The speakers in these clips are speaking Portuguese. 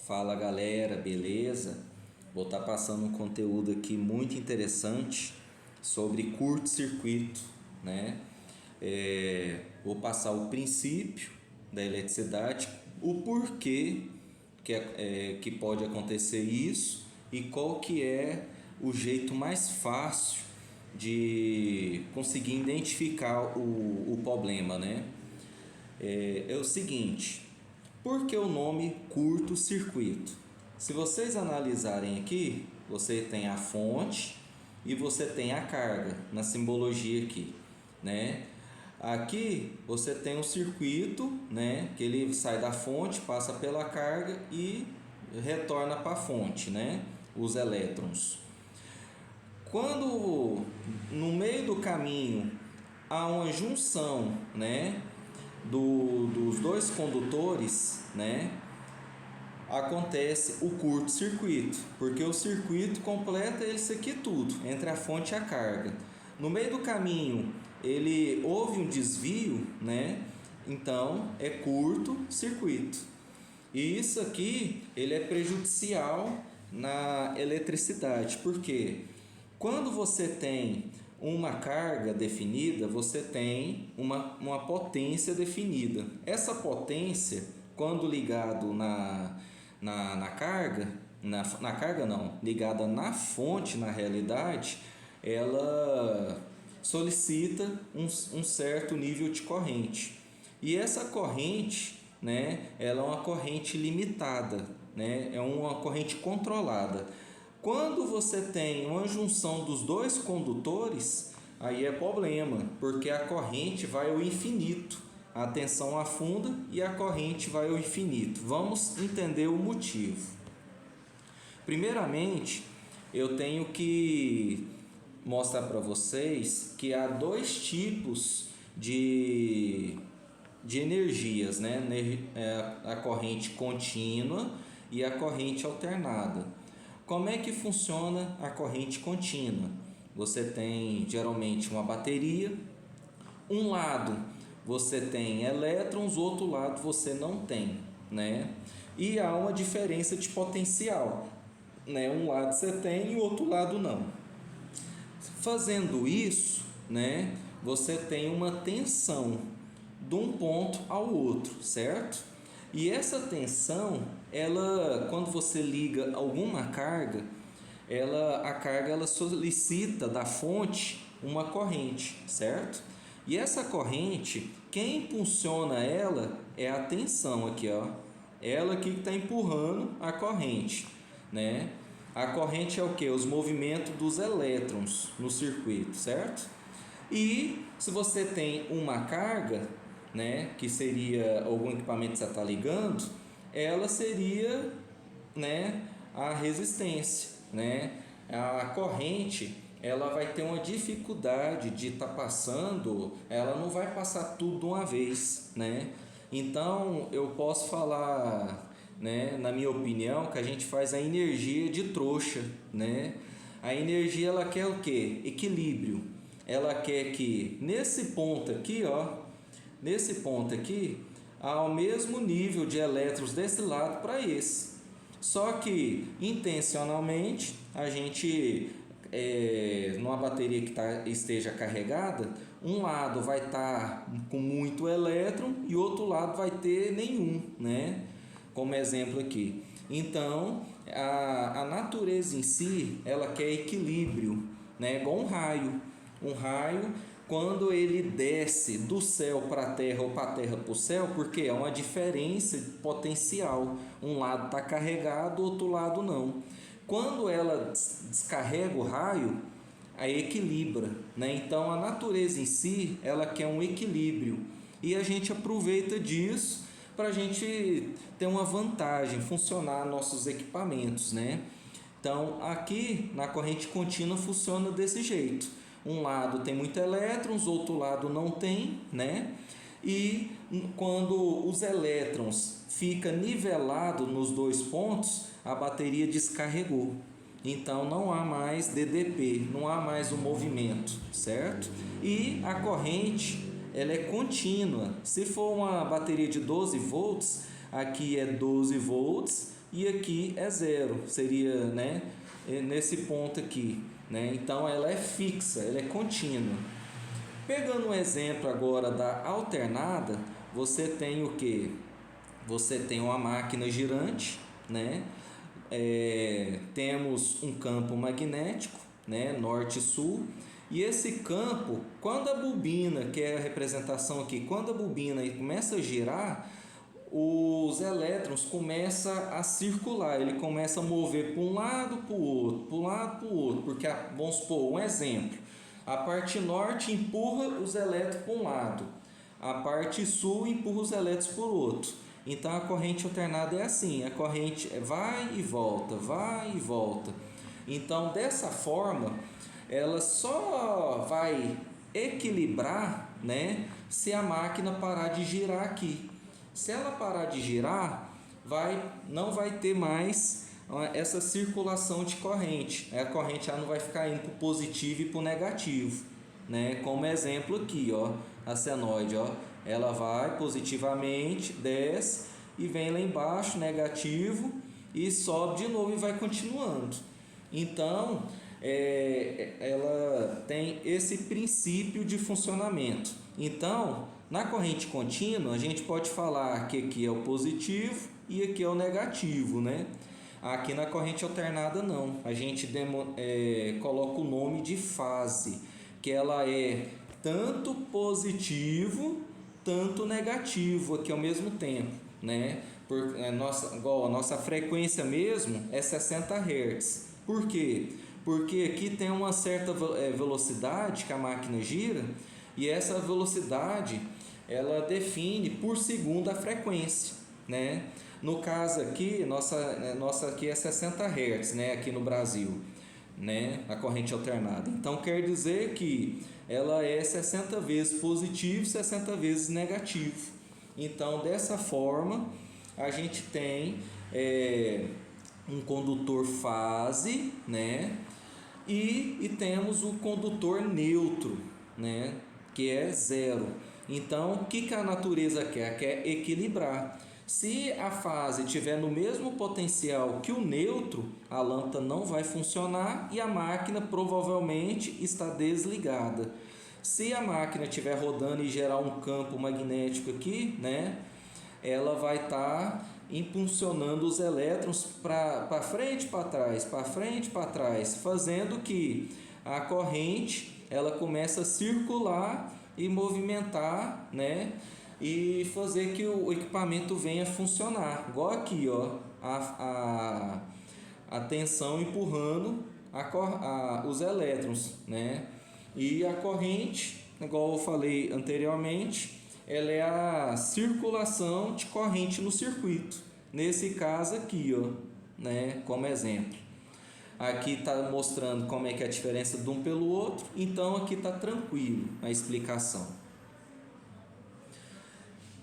Fala galera, beleza? Vou estar passando um conteúdo aqui muito interessante sobre curto-circuito, né? Vou passar o princípio da eletricidade, o porquê que pode acontecer isso e qual que é o jeito mais fácil de conseguir identificar o problema, né? É o seguinte, por que o nome curto-circuito? Se vocês analisarem aqui, você tem a fonte e você tem a carga na simbologia aqui, né? Aqui você tem um circuito, né? Que ele sai da fonte, passa pela carga e retorna para a fonte, né? Os elétrons. Quando no meio do caminho há uma junção, né? Dos dois condutores, né? Acontece o curto-circuito, porque o circuito completa isso aqui tudo, entre a fonte e a carga. No meio do caminho, houve um desvio, né? Então, é curto-circuito. E isso aqui, ele é prejudicial na eletricidade, porque quando você tem uma carga definida, você tem uma potência definida. Essa potência, quando ligado na carga, na carga não, ligada na fonte, na realidade, ela solicita um certo nível de corrente. E essa corrente, né, ela é uma corrente limitada, né, é uma corrente controlada. Quando você tem uma junção dos dois condutores, aí é problema, porque a corrente vai ao infinito. A tensão afunda e a corrente vai ao infinito. Vamos entender o motivo. Primeiramente, eu tenho que mostrar para vocês que há dois tipos de energias, né? A corrente contínua e a corrente alternada. Como é que funciona a corrente contínua? Você tem geralmente uma bateria, um lado você tem elétrons, o outro lado você não tem, né? E há uma diferença de potencial, né? Um lado você tem e o outro lado não. Fazendo isso, né, você tem uma tensão de um ponto ao outro, certo? E essa tensão, ela, quando você liga alguma carga, a carga ela solicita da fonte uma corrente, certo? E essa corrente, quem impulsiona ela é a tensão aqui, ó. Ela aqui que está empurrando a corrente, né? A corrente é o que? Os movimentos dos elétrons no circuito, certo? E se você tem uma carga, né, que seria algum equipamento que você está ligando, ela seria, né, a resistência, né? A corrente ela vai ter uma dificuldade de estar passando, ela não vai passar tudo de uma vez, né? Então eu posso falar, né, na minha opinião, que a gente faz a energia de trouxa, né? A energia ela quer o quê? Equilíbrio. Ela quer que nesse ponto aqui, ó, nesse ponto aqui, há o mesmo nível de elétrons desse lado para esse. Só que intencionalmente a gente numa bateria que esteja carregada, um lado vai estar com muito elétron e outro lado vai ter nenhum, né? Como exemplo aqui. Então a natureza em si ela quer equilíbrio, né? Igual um raio. Um raio, quando ele desce do céu para a terra ou para a terra para o céu, porque é uma diferença potencial. Um lado está carregado, o outro lado não. Quando ela descarrega o raio, aí equilibra, né? Então a natureza em si ela quer um equilíbrio e a gente aproveita disso para a gente ter uma vantagem, funcionar nossos equipamentos, né? Então aqui na corrente contínua funciona desse jeito. Um lado tem muito elétrons, outro lado não tem, né? E quando os elétrons fica nivelado nos dois pontos, a bateria descarregou. Então não há mais DDP, não há mais o movimento, certo? E a corrente ela é contínua. Se for uma bateria de 12 volts, aqui é 12 volts e aqui é zero, seria, né, nesse ponto aqui, né? Então ela é fixa, ela é contínua. Pegando um exemplo agora da alternada, você tem o que? Você tem uma máquina girante, né? Temos um campo magnético, né? Norte e sul, e esse campo, quando a bobina, que é a representação aqui, quando a bobina começa a girar, os elétrons começam a circular, ele começa a mover para um lado, para o outro, para um lado, para o outro, porque, vamos supor, um exemplo, a parte norte empurra os elétrons para um lado, a parte sul empurra os elétrons para o outro. Então a corrente alternada é assim, a corrente vai e volta, vai e volta. Então dessa forma, ela só vai equilibrar, né, se a máquina parar de girar aqui. Se ela parar de girar, não vai ter mais essa circulação de corrente. A corrente não vai ficar indo para o positivo e para o negativo, né? Como exemplo aqui, ó, a senoide, ó, ela vai positivamente, desce e vem lá embaixo, negativo, e sobe de novo e vai continuando. Então, ela tem esse princípio de funcionamento. Então, na corrente contínua, a gente pode falar que aqui é o positivo e aqui é o negativo, né? Aqui na corrente alternada não, a gente coloca o nome de fase, que ela é tanto positivo, tanto negativo aqui ao mesmo tempo, né? Igual a nossa frequência mesmo é 60 Hz. Por quê? Porque aqui tem uma certa velocidade que a máquina gira, e essa velocidade ela define por segundo a frequência, né? No caso aqui, nossa aqui é 60 Hz, né? Aqui no Brasil, né? A corrente alternada. Então quer dizer que ela é 60 vezes positivo, 60 vezes negativo. Então dessa forma a gente tem um condutor fase, né? E temos o condutor neutro, né? Que é zero. Então, o que a natureza quer? Quer equilibrar. Se a fase estiver no mesmo potencial que o neutro, a lâmpada não vai funcionar e a máquina provavelmente está desligada. Se a máquina estiver rodando e gerar um campo magnético aqui, né? Ela vai estar impulsionando os elétrons para frente e para trás, para frente e para trás, fazendo que a corrente ela comece a circular e movimentar, né? E fazer que o equipamento venha funcionar. Igual aqui, ó, a tensão empurrando os elétrons, né? E a corrente, igual eu falei anteriormente, ela é a circulação de corrente no circuito. Nesse caso aqui, ó, né, como exemplo. Aqui está mostrando como é que é a diferença de um pelo outro, então aqui está tranquilo a explicação.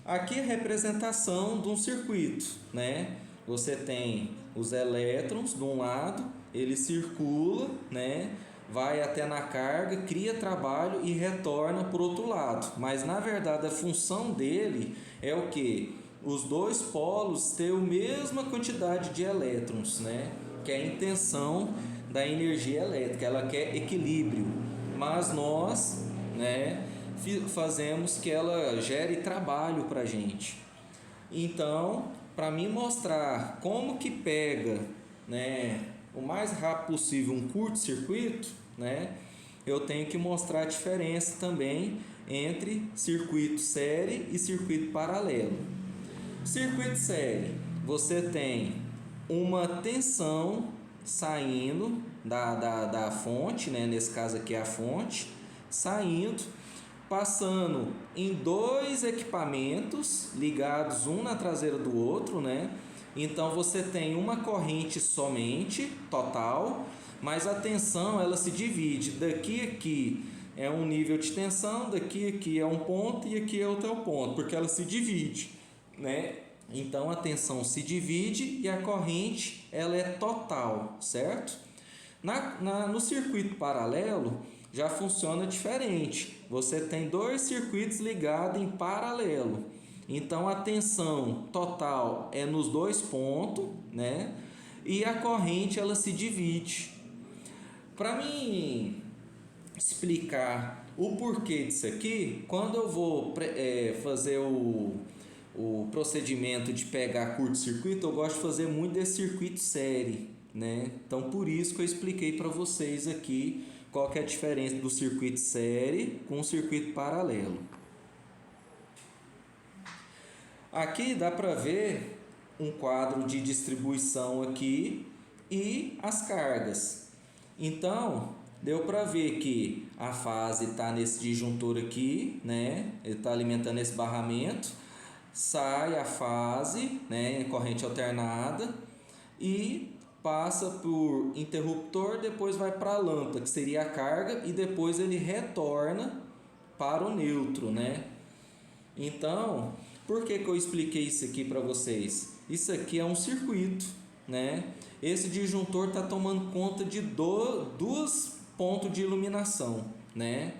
Aqui é a representação de um circuito, né? Você tem os elétrons de um lado, ele circula, né? Vai até na carga, cria trabalho e retorna para o outro lado. Mas na verdade a função dele é o que? Os dois polos têm a mesma quantidade de elétrons, né? Que é a intenção da energia elétrica, ela quer equilíbrio. Mas nós, né, fazemos que ela gere trabalho para a gente. Então, para mim mostrar como que pega, né, o mais rápido possível um curto-circuito, né, eu tenho que mostrar a diferença também entre circuito série e circuito paralelo. Circuito série, você tem uma tensão saindo da fonte, né, nesse caso aqui é a fonte, saindo, passando em dois equipamentos ligados um na traseira do outro, né? Então você tem uma corrente somente, total, mas a tensão ela se divide. Daqui a aqui é um nível de tensão, daqui a aqui é um ponto e aqui é outro ponto, porque ela se divide, né? Então a tensão se divide e a corrente ela é total, certo? No circuito paralelo já funciona diferente. Você tem dois circuitos ligados em paralelo. Então a tensão total é nos dois pontos, né? E a corrente ela se divide. Para mim explicar o porquê disso aqui, quando eu vou fazer o procedimento de pegar curto-circuito, eu gosto de fazer muito desse circuito série, né? Então por isso que eu expliquei para vocês aqui qual que é a diferença do circuito série com o circuito paralelo. Aqui dá para ver um quadro de distribuição aqui e as cargas. Então, deu para ver que a fase está nesse disjuntor aqui, né? Ele está alimentando esse barramento. Sai a fase, né? Corrente alternada e passa por interruptor, depois vai para a lâmpada, que seria a carga, e depois ele retorna para o neutro, né? Então, por que eu expliquei isso aqui para vocês? Isso aqui é um circuito, né? Esse disjuntor está tomando conta de dois pontos de iluminação, né?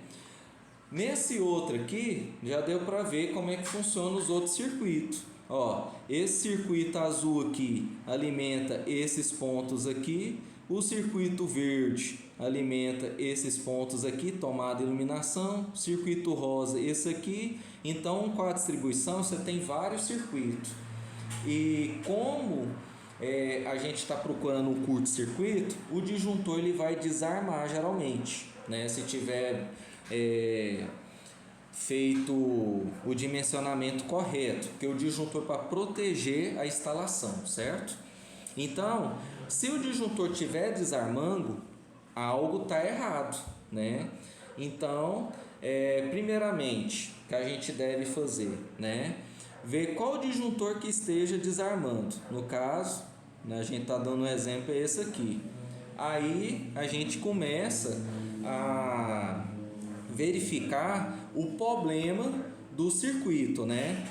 Nesse outro aqui, já deu para ver como é que funciona os outros circuitos. Ó, esse circuito azul aqui alimenta esses pontos aqui. O circuito verde alimenta esses pontos aqui, tomada e iluminação. Circuito rosa, esse aqui. Então, com a distribuição, você tem vários circuitos. E como a gente está procurando um curto-circuito, o disjuntor ele vai desarmar geralmente, né? Se tiver feito o dimensionamento correto, porque o disjuntor para proteger a instalação, certo? Então, se o disjuntor estiver desarmando, algo está errado, né? Então, primeiramente, o que a gente deve fazer, né? Ver qual disjuntor que esteja desarmando. No caso, né, a gente está dando um exemplo, é esse aqui. Aí a gente começa a verificar o problema do circuito, né?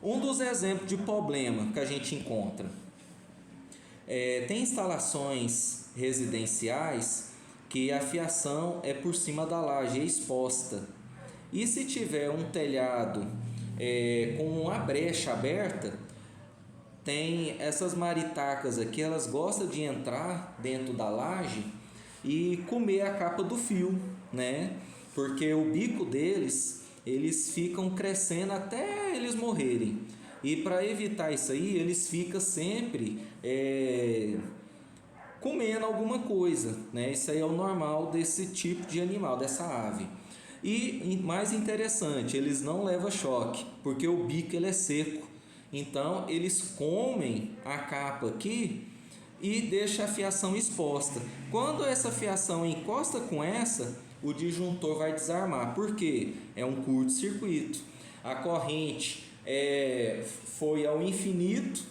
Um dos exemplos de problema que a gente encontra tem instalações residenciais que a fiação é por cima da laje, é exposta. E se tiver um telhado com uma brecha aberta, tem essas maritacas aqui, elas gostam de entrar dentro da laje e comer a capa do fio, né? Porque o bico deles, eles ficam crescendo até eles morrerem. E para evitar isso aí, eles ficam sempre comendo alguma coisa, né? Isso aí é o normal desse tipo de animal, dessa ave. E mais interessante, eles não levam choque, porque o bico ele é seco. Então eles comem a capa aqui e deixa a fiação exposta. Quando essa fiação encosta com essa, o disjuntor vai desarmar. Por quê? É um curto-circuito. A corrente foi ao infinito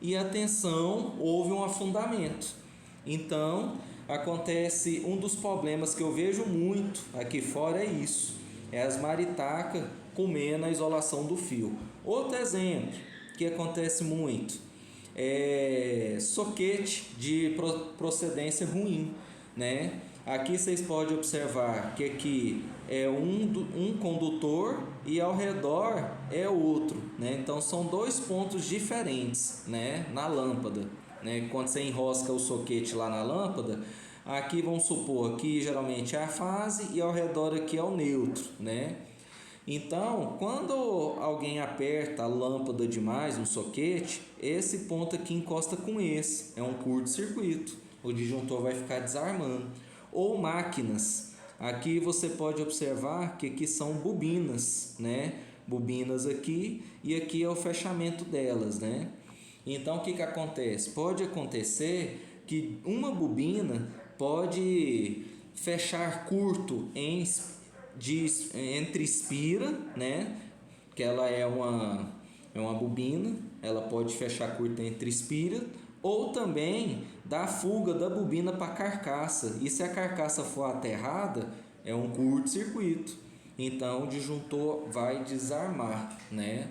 e a tensão houve um afundamento. Então acontece um dos problemas que eu vejo muito aqui fora é isso, é as maritacas comendo a isolação do fio. Outro exemplo que acontece muito é soquete de procedência ruim, né? Aqui vocês podem observar que aqui é um condutor e ao redor é outro, né? Então são dois pontos diferentes, né? Na lâmpada, né? Quando você enrosca o soquete lá na lâmpada, aqui vamos supor que geralmente é a fase e ao redor aqui é o neutro, né? Então, quando alguém aperta a lâmpada demais no soquete, esse ponto aqui encosta com esse, é um curto-circuito, o disjuntor vai ficar desarmando. Ou máquinas, aqui você pode observar que aqui são bobinas, né? Bobinas aqui e aqui é o fechamento delas, né? Então, o que acontece? Pode acontecer que uma bobina pode fechar curto entre espira, né? Que ela é uma bobina, ela pode fechar curto entre espira, ou também da fuga da bobina para a carcaça. E se a carcaça for aterrada, é um curto-circuito. Então o disjuntor vai desarmar, né?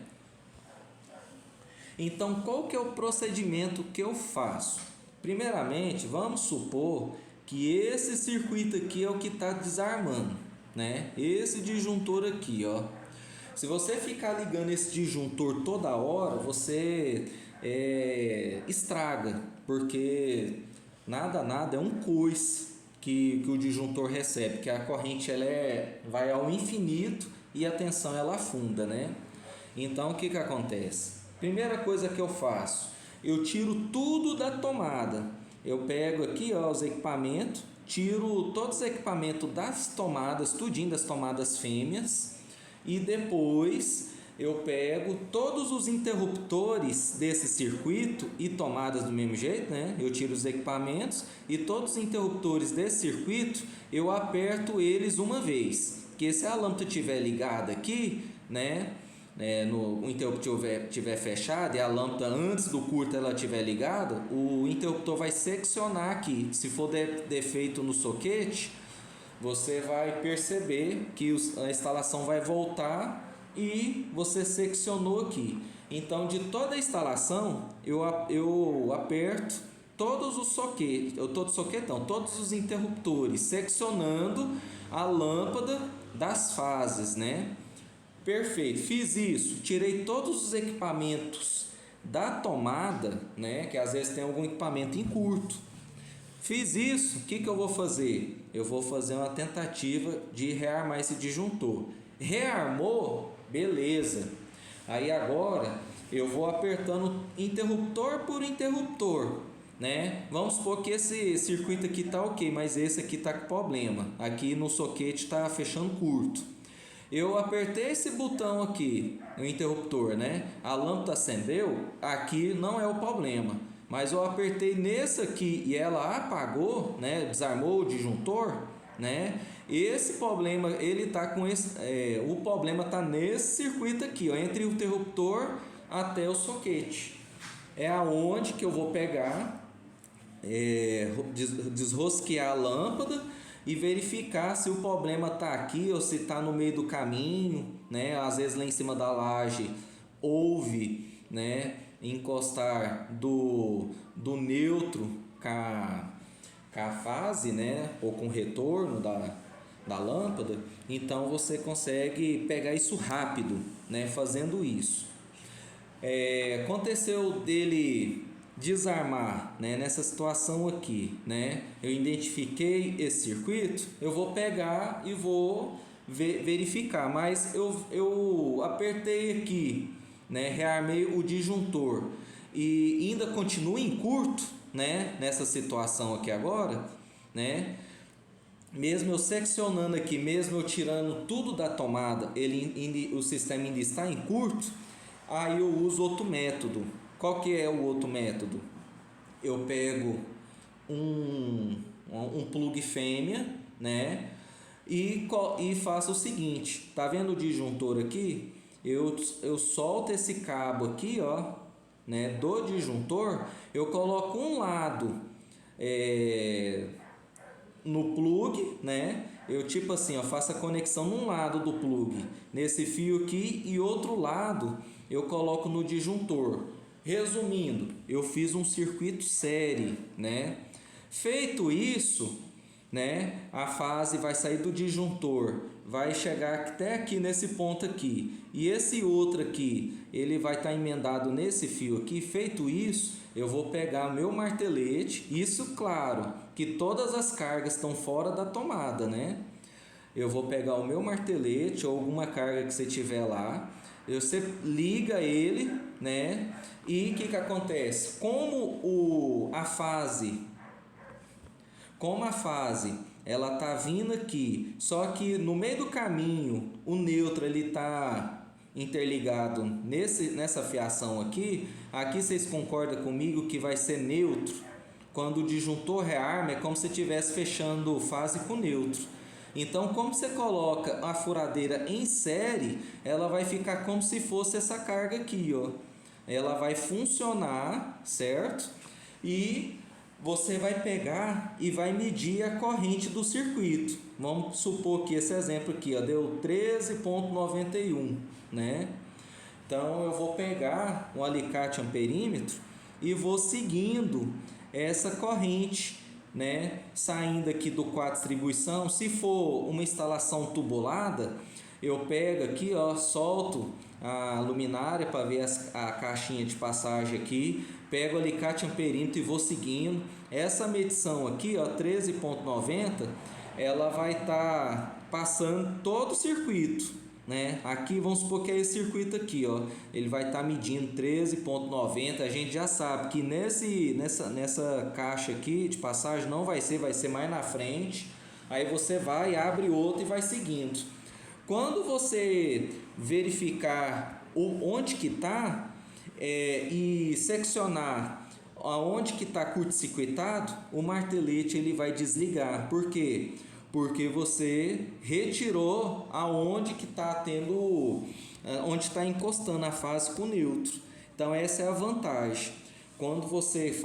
Então qual que é o procedimento que eu faço? Primeiramente, vamos supor que esse circuito aqui é o que está desarmando, né? Esse disjuntor aqui, ó. Se você ficar ligando esse disjuntor toda hora, você estraga, porque nada é um coice que o disjuntor recebe, que a corrente vai ao infinito e a tensão ela afunda, né? Então o que acontece? Primeira coisa que eu faço, eu tiro tudo da tomada. Eu pego aqui os equipamentos, tiro todos os equipamentos das tomadas, tudinho das tomadas fêmeas, e depois eu pego todos os interruptores desse circuito e tomadas do mesmo jeito, né? Eu tiro os equipamentos e todos os interruptores desse circuito eu aperto eles uma vez, porque se a lâmpada estiver ligada aqui, né? O interruptor estiver fechado e a lâmpada antes do curto ela estiver ligada, o interruptor vai seccionar aqui. Se for defeito no soquete, você vai perceber que a instalação vai voltar e você seccionou aqui. Então, de toda a instalação, eu aperto todos os soquetes, todos os interruptores, seccionando a lâmpada das fases, né? Perfeito, fiz isso, tirei todos os equipamentos da tomada, né? Que às vezes tem algum equipamento em curto. Fiz isso, o que eu vou fazer? Eu vou fazer uma tentativa de rearmar esse disjuntor. Rearmou, beleza. Aí agora eu vou apertando interruptor por interruptor, né? Vamos supor que esse circuito aqui tá ok, mas esse aqui tá com problema. Aqui no soquete tá fechando curto. Eu apertei esse botão aqui, o interruptor, né? A lâmpada acendeu, aqui não é o problema. Mas eu apertei nesse aqui e ela apagou, né? Desarmou o disjuntor, né? Esse problema, ele tá com o problema tá nesse circuito aqui, ó, entre o interruptor até o soquete. É aonde que eu vou pegar, desrosquear a lâmpada e verificar se o problema está aqui ou se está no meio do caminho, né? Às vezes lá em cima da laje houve, né, encostar do neutro com a fase, né, ou com o retorno da lâmpada. Então você consegue pegar isso rápido, né, fazendo isso. Aconteceu dele desarmar, né, nessa situação aqui, né? Eu identifiquei esse circuito, eu vou pegar e vou verificar, mas eu apertei aqui, né, rearmei o disjuntor e ainda continua em curto, né, nessa situação aqui agora, né? Mesmo eu seccionando aqui, mesmo eu tirando tudo da tomada, o sistema ainda está em curto. Aí eu uso outro método. Qual que é o outro método? Eu pego um plug fêmea, né? E faço o seguinte, tá vendo o disjuntor aqui? Eu solto esse cabo aqui, ó, né, do disjuntor, eu coloco um lado no plug, né? Eu tipo assim, eu faço a conexão num lado do plug, nesse fio aqui, e outro lado eu coloco no disjuntor. Resumindo, eu fiz um circuito série, né? Feito isso, né, a fase vai sair do disjuntor, vai chegar até aqui nesse ponto aqui, e esse outro aqui, ele vai estar emendado nesse fio aqui. Feito isso, eu vou pegar o meu martelete, isso claro, que todas as cargas estão fora da tomada, né? Eu vou pegar o meu martelete ou alguma carga que você tiver lá, você liga ele, né? E o que acontece? Como a fase ela tá vindo aqui, só que no meio do caminho o neutro ele tá interligado nessa fiação aqui. Aqui vocês concordam comigo que vai ser neutro? Quando o disjuntor rearma é como se estivesse fechando fase com neutro. Então, como você coloca a furadeira em série, ela vai ficar como se fosse essa carga aqui, ó. Ela vai funcionar, certo? E você vai pegar e vai medir a corrente do circuito. Vamos supor que esse exemplo aqui, ó, deu 13,91, né? Então eu vou pegar um alicate amperímetro e vou seguindo essa corrente, né? Saindo aqui do quadro de distribuição. Se for uma instalação tubulada, eu pego aqui, ó, solto a luminária para ver a caixinha de passagem aqui, pego o alicate amperímetro e vou seguindo. Essa medição aqui, ó, 13,90, ela vai estar passando todo o circuito, né? Aqui vamos supor que é esse circuito aqui, ó, ele vai estar medindo 13,90. A gente já sabe que nessa caixa aqui de passagem não vai ser mais na frente. Aí você vai, abre outro e vai seguindo. Quando você verificar onde que está e seccionar aonde que está curto-circuitado, o martelete ele vai desligar. Por quê? Porque você retirou aonde que está tendo, onde está encostando a fase com o neutro. Então essa é a vantagem. Quando você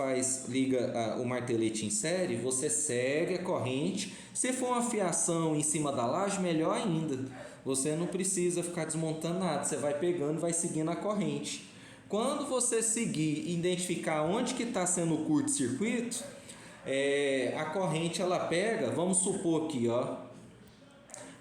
liga o martelete em série, você segue a corrente. Se for uma fiação em cima da laje, melhor ainda. Você não precisa ficar desmontando nada, você vai pegando e vai seguindo a corrente. Quando você seguir e identificar onde que está sendo o curto-circuito, a corrente ela pega, vamos supor aqui, ó,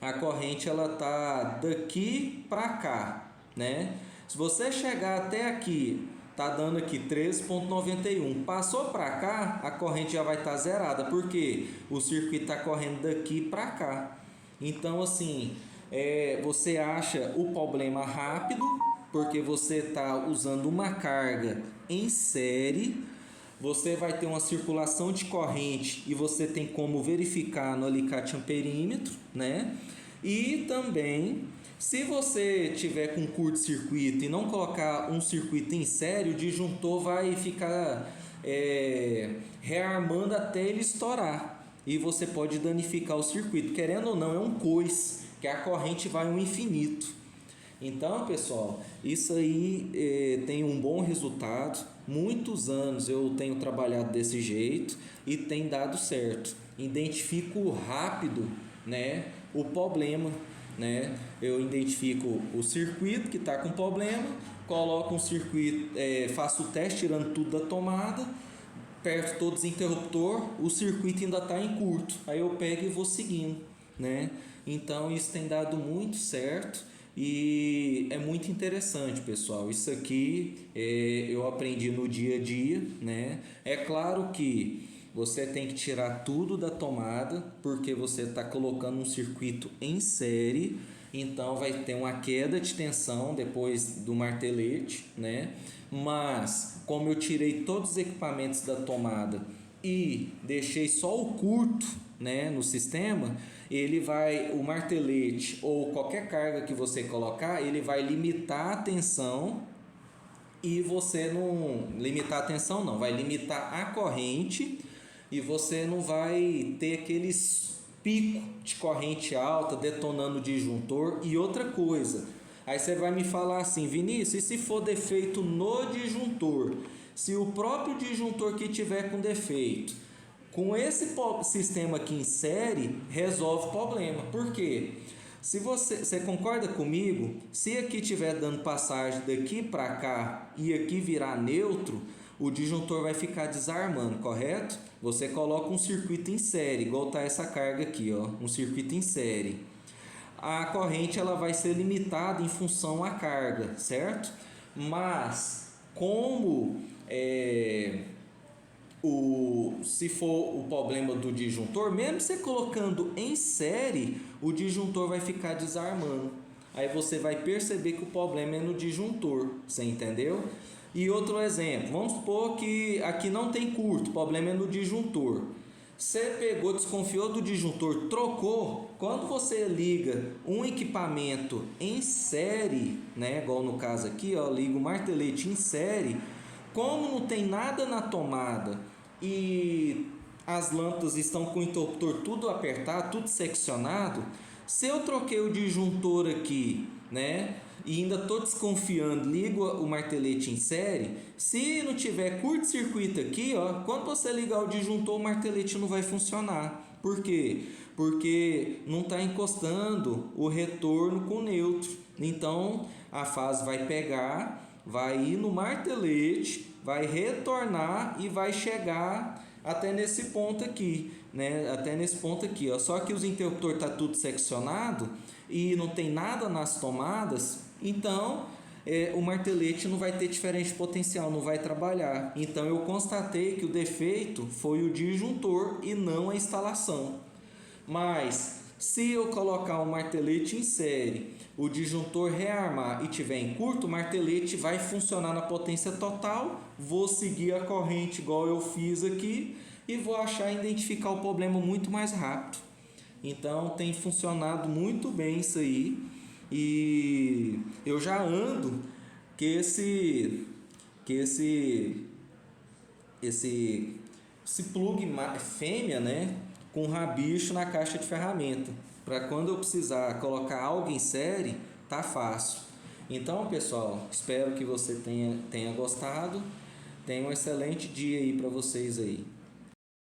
a corrente ela tá daqui para cá, né? Se você chegar até aqui, tá dando aqui 13,91, passou para cá, a corrente já vai estar zerada, porque o circuito está correndo daqui para cá. Então assim, você acha o problema rápido, porque você está usando uma carga em série. Você vai ter uma circulação de corrente e você tem como verificar no alicate amperímetro, né? E também, se você tiver com curto-circuito e não colocar um circuito em série, o disjuntor vai ficar rearmando até ele estourar. E você pode danificar o circuito. Querendo ou não, é um coice, que a corrente vai um infinito. Então, pessoal, isso aí tem um bom resultado. Muitos anos eu tenho trabalhado desse jeito e tem dado certo. Identifico rápido, né, o problema, né? Eu identifico o circuito que está com problema, coloco um circuito, faço o teste tirando tudo da tomada, aperto todos os interruptores, o circuito ainda está em curto. Aí eu pego e vou seguindo, né? Então isso tem dado muito certo. E é muito interessante, pessoal. Isso aqui eu aprendi no dia a dia, né? É claro que você tem que tirar tudo da tomada, porque você está colocando um circuito em série. Então vai ter uma queda de tensão depois do martelete, né? Mas como eu tirei todos os equipamentos da tomada e deixei só o curto, né, no sistema, o martelete ou qualquer carga que você colocar, ele vai limitar a tensão. E você não limitar a tensão, não, vai limitar a corrente, e você não vai ter aqueles picos de corrente alta detonando o disjuntor. E outra coisa, aí você vai me falar assim: Vinícius, e se for defeito no disjuntor? Se o próprio disjuntor que tiver com defeito, com esse sistema aqui em série, resolve o problema. Por quê? Se você concorda comigo, se aqui estiver dando passagem daqui para cá e aqui virar neutro, o disjuntor vai ficar desarmando, correto? Você coloca um circuito em série, igual tá essa carga aqui, ó, um circuito em série. A corrente ela vai ser limitada em função à carga, certo? Mas como se for o problema do disjuntor, mesmo você colocando em série, o disjuntor vai ficar desarmando. Aí você vai perceber que o problema é no disjuntor, você entendeu? E outro exemplo, vamos supor que aqui não tem curto, o problema é no disjuntor. Você pegou, desconfiou do disjuntor, trocou. Quando você liga um equipamento em série, né, igual no caso aqui, ó, liga o martelete em série, como não tem nada na tomada e as lâmpadas estão com o interruptor tudo apertado, tudo seccionado, se eu troquei o disjuntor aqui, né, e ainda estou desconfiando, ligo o martelete em série, se não tiver curto-circuito aqui, ó, quando você ligar o disjuntor, o martelete não vai funcionar. Por quê? Porque não está encostando o retorno com o neutro. Então a fase vai pegar, vai ir no martelete, vai retornar e vai chegar até nesse ponto aqui, né? Até nesse ponto aqui, ó. Só que os interruptores tá tudo seccionado e não tem nada nas tomadas, então o martelete não vai ter diferente potencial, não vai trabalhar. Então eu constatei que o defeito foi o disjuntor e não a instalação. Mas se eu colocar um martelete em série, o disjuntor rearmar e tiver em curto, o martelete vai funcionar na potência total, vou seguir a corrente igual eu fiz aqui e vou achar e identificar o problema muito mais rápido. Então tem funcionado muito bem isso aí, e eu já ando que esse plug fêmea, né, com rabicho na caixa de ferramenta, para quando eu precisar colocar algo em série, tá fácil. Então, pessoal, espero que você tenha gostado. Tenha um excelente dia aí para vocês aí.